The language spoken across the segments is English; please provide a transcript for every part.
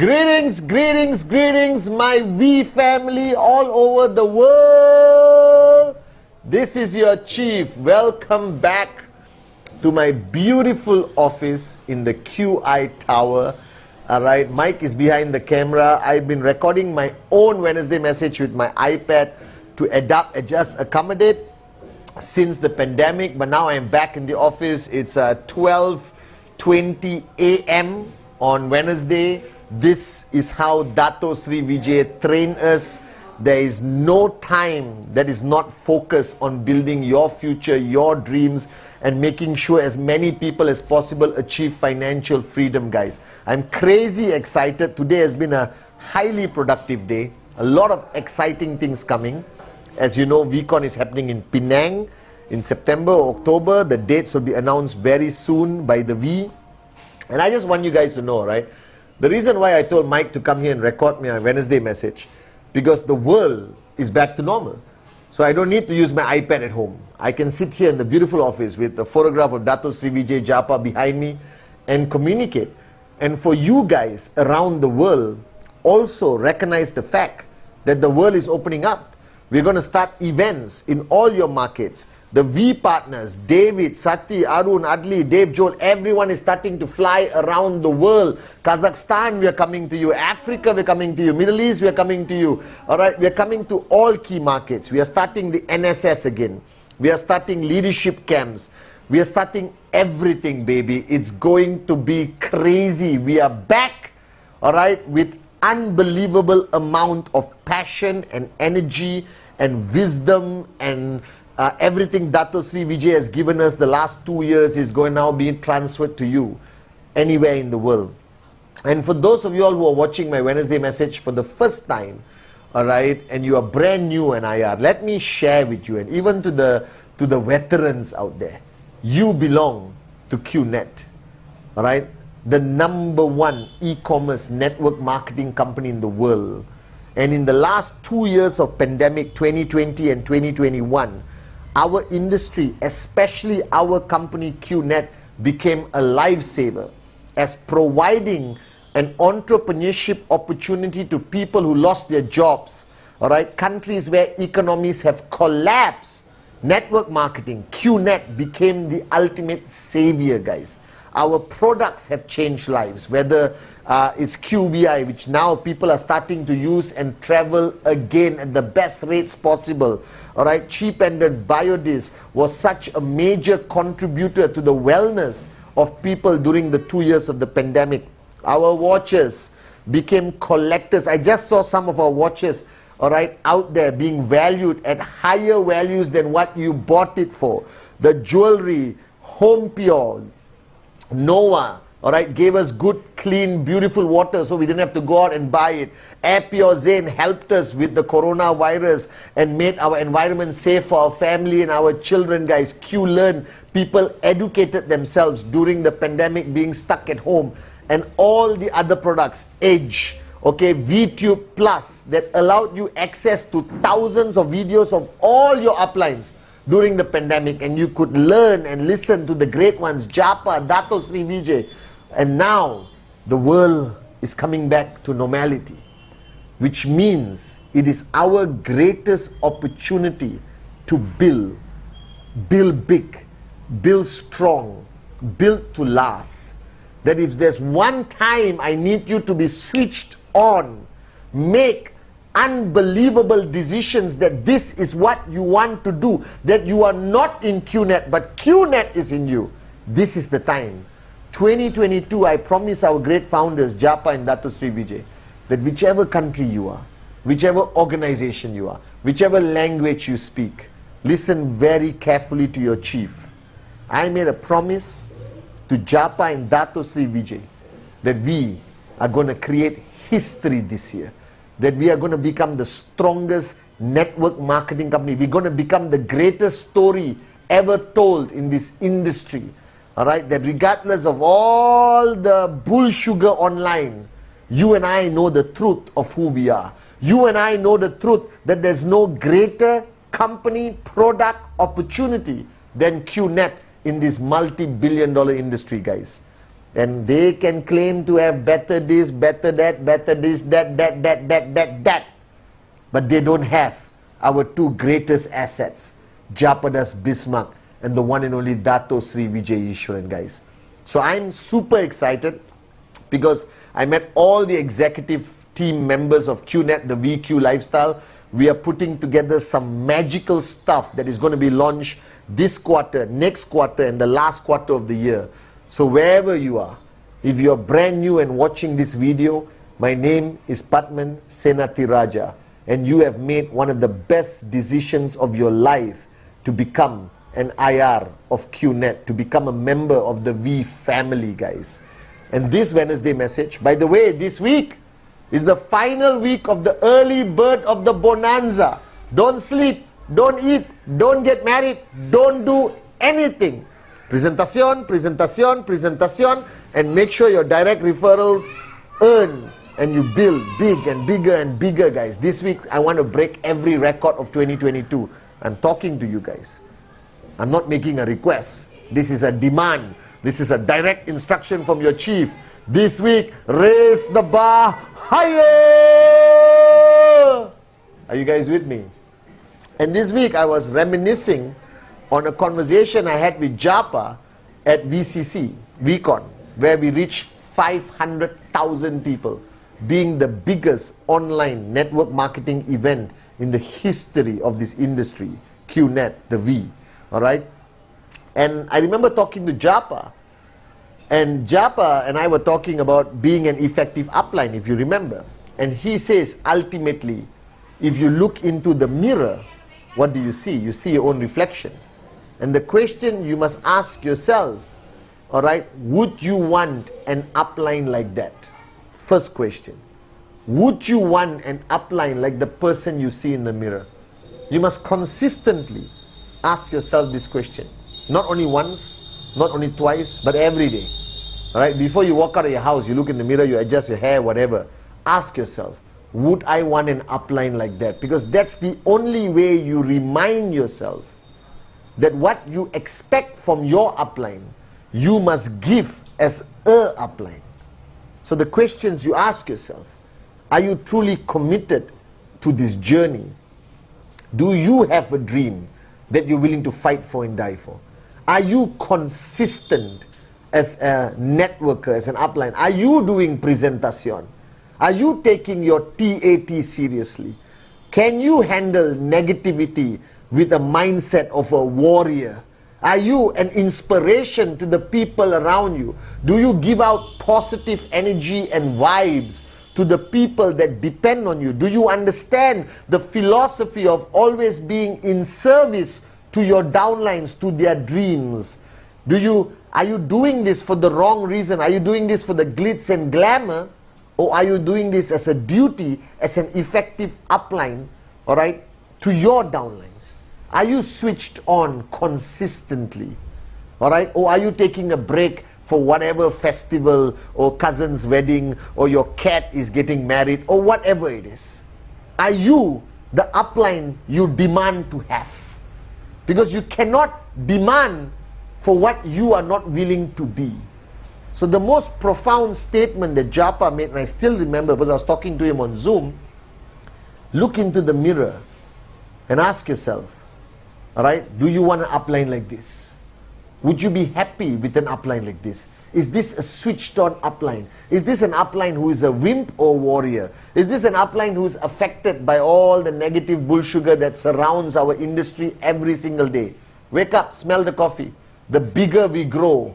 Greetings, greetings, greetings, my V family all over the world. This is your chief. Welcome back to my beautiful office in the QI Tower. Alright, Mike is behind the camera. I've been recording my own Wednesday message with my iPad to adapt, adjust, accommodate since the pandemic. But now I'm back in the office. It's 12:20 a.m. on Wednesday. This is how Dato Sri Vijay trained us. There is no time that is not focused on building your future, your dreams, and making sure as many people as possible achieve financial freedom, guys. I'm crazy excited. Today has been a highly productive day. A lot of exciting things coming. As you know, VCon is happening in Penang in September, October. The dates will be announced very soon by the V. And I just want you guys to know, right? The reason why I told Mike to come here and record me a Wednesday message, because the world is back to normal. So I don't need to use my iPad at home. I can sit here in the beautiful office with the photograph of Dato Sri Vijay Japa behind me and communicate. And for you guys around the world, also recognize the fact that the world is opening up. We're going to start events in all your markets. The V partners, David, Sati, Arun, Adli, Dave, Joel, everyone is starting to fly around the world. Kazakhstan, we are coming to you. Africa, we're coming to you. Middle East, we are coming to you. All right, we are coming to all key markets. We are starting the NSS again. We are starting leadership camps. We are starting everything, baby. It's going to be crazy. We are back, all right, with unbelievable amount of passion and energy and wisdom and everything Dato Sri Vijay has given us the last 2 years is going to now be transferred to you anywhere in the world. And for those of you all who are watching my Wednesday message for the first time, all right, and you are brand new in IR, let me share with you, and even to the veterans out there, you belong to QNet, all right, the #1 e-commerce network marketing company in the world. And in the last 2 years of pandemic, 2020 and 2021, our industry, especially our company QNet, became a lifesaver as providing an entrepreneurship opportunity to people who lost their jobs, all right, countries where economies have collapsed. Network marketing, QNet, became the ultimate savior, guys. Our products have changed lives, whether it's QVI, which now people are starting to use and travel again at the best rates possible. All right, cheap-ended Biodis was such a major contributor to the wellness of people during the 2 years of the pandemic. Our watches became collectors. I just saw some of our watches, all right, out there being valued at higher values than what you bought it for. The jewelry, Home Pure, Noah, all right, gave us good, clean, beautiful water so we didn't have to go out and buy it. Air Pure Zen helped us with the coronavirus and made our environment safe for our family and our children, guys. QLearn, people educated themselves during the pandemic being stuck at home. And all the other products, Edge, okay, VTube Plus, that allowed you access to thousands of videos of all your uplines during the pandemic, and you could learn and listen to the great ones, Japa, Dato Sri Vijay. And now the world is coming back to normality, which means it is our greatest opportunity to build big, build strong, build to last. That if there's one time I need you to be switched on, make unbelievable decisions that this is what you want to do, that you are not in QNet, but QNet is in you. This is the time. 2022, I promise our great founders, Japa and Dato Sri Vijay, that whichever country you are, whichever organization you are, whichever language you speak, listen very carefully to your chief. I made a promise to Japa and Dato Sri Vijay that we are going to create history this year, that we are going to become the strongest network marketing company. We're going to become the greatest story ever told in this industry. All right, that regardless of all the bull sugar online, you and I know the truth of who we are. You and I know the truth that there's no greater company, product, opportunity than QNet in this multi-billion-dollar industry, guys. And they can claim to have better this, better that, better this, that. But they don't have our two greatest assets, Japadas Bismarck and the one and only Dato Sri Vijay Ishwaran, guys. So I'm super excited because I met all the executive team members of QNet, the VQ Lifestyle. We are putting together some magical stuff that is going to be launched this quarter, next quarter, and the last quarter of the year. So wherever you are, if you are brand new and watching this video, my name is Pathman Senathirajah, and you have made one of the best decisions of your life to become an IR of QNet, to become a member of the V family, guys. And this Wednesday message, by the way, this week is the final week of the early bird of the bonanza. Don't sleep, don't eat, don't get married, don't do anything. Presentación, presentación, presentación, and make sure your direct referrals earn and you build big and bigger, guys. This week, I want to break every record of 2022. I'm talking to you guys. I'm not making a request. This is a demand. This is a direct instruction from your chief. This week, raise the bar higher. Are you guys with me? And this week, I was reminiscing on a conversation I had with Japa at VCC, VCon, where we reached 500,000 people, being the biggest online network marketing event in the history of this industry, QNet, the V, all right? And I remember talking to Japa, and Japa and I were talking about being an effective upline, if you remember. And he says, ultimately, if you look into the mirror, what do you see? You see your own reflection. And the question you must ask yourself, all right, would you want an upline like that? First question. Would you want an upline like the person you see in the mirror? You must consistently ask yourself this question. Not only once, not only twice, but every day. All right, before you walk out of your house, you look in the mirror, you adjust your hair, whatever. Ask yourself, would I want an upline like that? Because that's the only way you remind yourself that what you expect from your upline, you must give as a upline. So the questions you ask yourself, are you truly committed to this journey? Do you have a dream that you're willing to fight for and die for? Are you consistent as a networker, as an upline? Are you doing presentación? Are you taking your TAT seriously? Can you handle negativity with a mindset of a warrior? Are you an inspiration to the people around you? Do you give out positive energy and vibes to the people that depend on you? Do you understand the philosophy of always being in service to your downlines, to their dreams? Are you doing this for the wrong reason? Are you doing this for the glitz and glamour? Or are you doing this as a duty, as an effective upline, all right, to your downlines? Are you switched on consistently? All right? Or are you taking a break for whatever festival or cousin's wedding or your cat is getting married or whatever it is? Are you the upline you demand to have? Because you cannot demand for what you are not willing to be. So the most profound statement that Japa made, and I still remember because I was talking to him on Zoom, look into the mirror and ask yourself, all right, do you want an upline like this? Would you be happy with an upline like this? Is this a switched on upline? Is this an upline who is a wimp or warrior? Is this an upline who is affected by all the negative bull sugar that surrounds our industry every single day? Wake up, smell the coffee. The bigger we grow,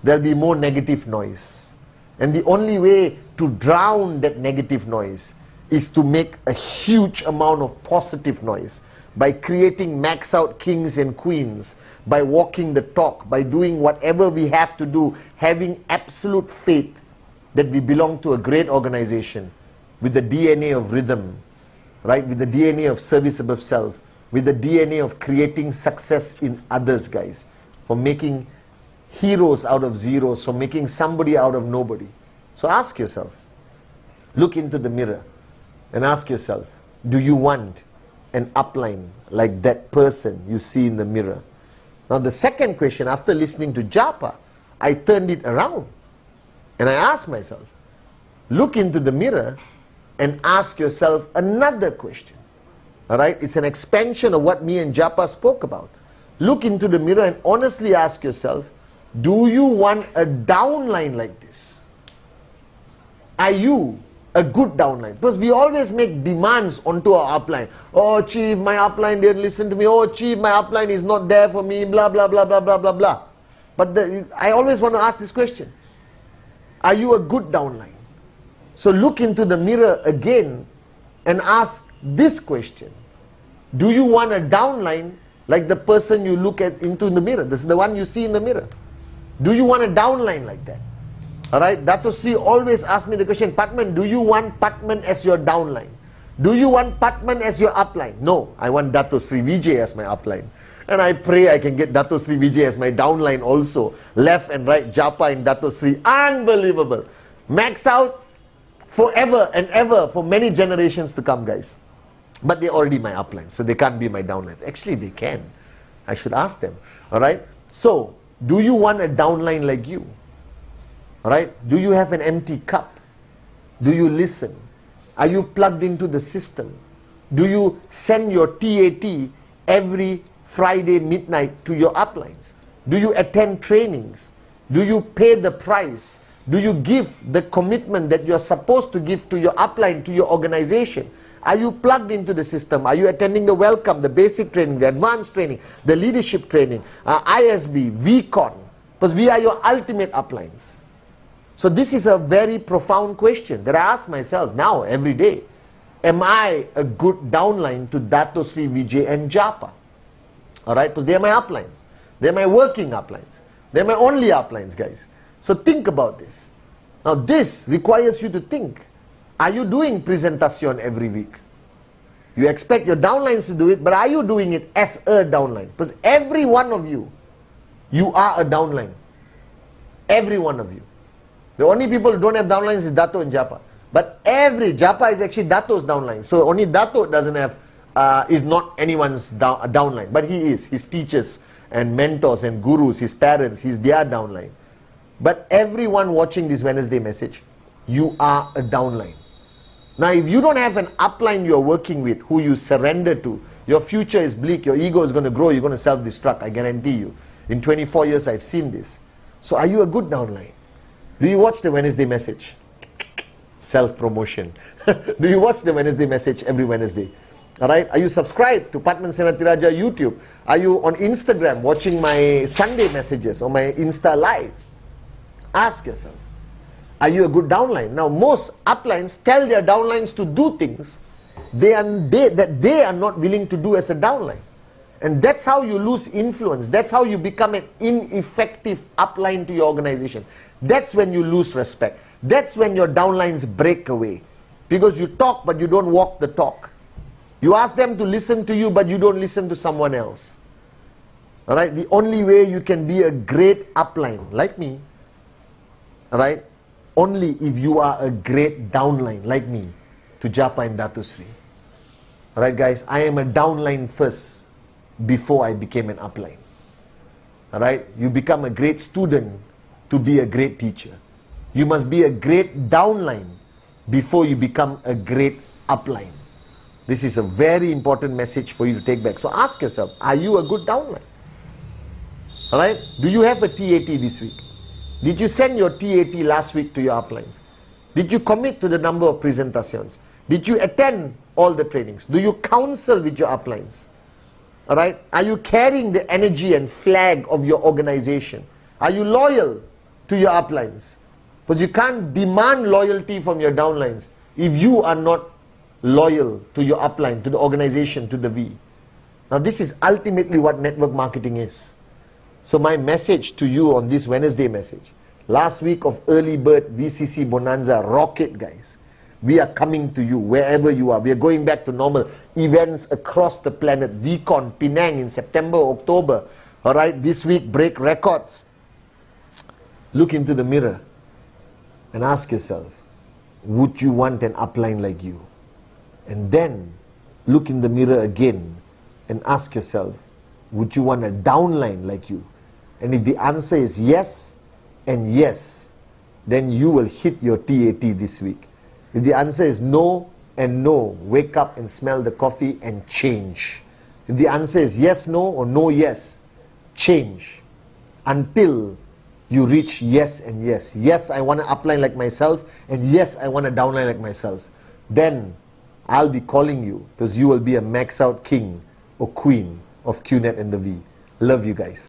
there'll be more negative noise. And the only way to drown that negative noise is to make a huge amount of positive noise by creating max out kings and queens, by walking the talk, by doing whatever we have to do, having absolute faith that we belong to a great organization with the DNA of rhythm, right? With the DNA of service above self, with the DNA of creating success in others, guys, for making heroes out of zeros, for making somebody out of nobody. So ask yourself, look into the mirror and ask yourself, do you want an upline like that person you see in the mirror? Now the second question, after listening to Japa, I turned it around. And I ask myself, look into the mirror and ask yourself another question. Alright, it's an expansion of what me and Japa spoke about. Look into the mirror and honestly ask yourself, do you want a downline like this? Are you a good downline? Because we always make demands onto our upline. Oh chief, my upline didn't listen to me. Oh chief, my upline is not there for me, blah blah blah blah blah blah blah. But I always want to ask this question. Are you a good downline? So look into the mirror again and ask this question. Do you want a downline like the person you look at into the mirror? This is the one you see in the mirror. Do you want a downline like that? Alright, Dato Sri always asks me the question, Pathman, do you want Pathman as your downline? Do you want Pathman as your upline? No, I want Dato Sri Vijay as my upline. And I pray I can get Dato Sri Vijay as my downline also. Left and right, Japa and Dato Sri. Unbelievable. Max out forever and ever for many generations to come, guys. But they're already my upline, so they can't be my downlines. Actually, they can. I should ask them. Alright? So, do you want a downline like you? Alright? Do you have an empty cup? Do you listen? Are you plugged into the system? Do you send your TAT every Friday midnight to your uplines? Do you attend trainings? Do you pay the price? Do you give the commitment that you're supposed to give to your upline, to your organization? Are you plugged into the system? Are you attending the welcome, the basic training, the advanced training, the leadership training, ISB, VCon? Because we are your ultimate uplines. So this is a very profound question that I ask myself now, every day. Am I a good downline to Dato Sri Vijay and Japa? Alright, because they are my uplines. They are my working uplines. They are my only uplines, guys. So think about this. Now this requires you to think. Are you doing presentation every week? You expect your downlines to do it, but are you doing it as a downline? Because every one of you, you are a downline. Every one of you. The only people who don't have downlines is Dato and Japa. But Japa is actually Dato's downline. So only Dato doesn't have, is not anyone's downline. But he is. His teachers and mentors and gurus, his parents, he's their downline. But everyone watching this Wednesday message, you are a downline. Now, if you don't have an upline you're working with, who you surrender to, your future is bleak, your ego is going to grow, you're going to self-destruct, I guarantee you. In 24 years, I've seen this. So are you a good downline? Do you watch the Wednesday message? Self-promotion. Do you watch the Wednesday message every Wednesday? Alright? Are you subscribed to Pathman Senathirajah YouTube? Are you on Instagram watching my Sunday messages or my Insta Live? Ask yourself. Are you a good downline? Now, most uplines tell their downlines to do things that they are not willing to do as a downline. And that's how you lose influence. That's how you become an ineffective upline to your organization. That's when you lose respect. That's when your downlines break away. Because you talk, but you don't walk the talk. You ask them to listen to you, but you don't listen to someone else. Alright? The only way you can be a great upline, like me, alright, only if you are a great downline, like me, to Japa and Dato Sri. Alright guys, I am a downline first, before I became an upline. Alright, you become a great student to be a great teacher. You must be a great downline before you become a great upline. This is a very important message for you to take back. So ask yourself, are you a good downline? Alright, do you have a TAT this week? Did you send your TAT last week to your uplines? Did you commit to the number of presentations? Did you attend all the trainings? Do you counsel with your uplines? Alright? Are you carrying the energy and flag of your organization? Are you loyal to your uplines? Because you can't demand loyalty from your downlines if you are not loyal to your upline, to the organization, to the V. Now this is ultimately what network marketing is. So my message to you on this Wednesday message, last week of early bird VCC Bonanza, rocket guys. We are coming to you wherever you are. We are going back to normal events across the planet. VCon, Penang in September, October. Alright, this week break records. Look into the mirror and ask yourself, would you want an upline like you? And then look in the mirror again and ask yourself, would you want a downline like you? And if the answer is yes and yes, then you will hit your TAT this week. If the answer is no and no, wake up and smell the coffee and change. If the answer is yes, no, or no, yes, change until you reach yes and yes. Yes, I want to upline like myself, and yes, I want to downline like myself. Then I'll be calling you, because you will be a max out king or queen of QNet and the V. Love you guys.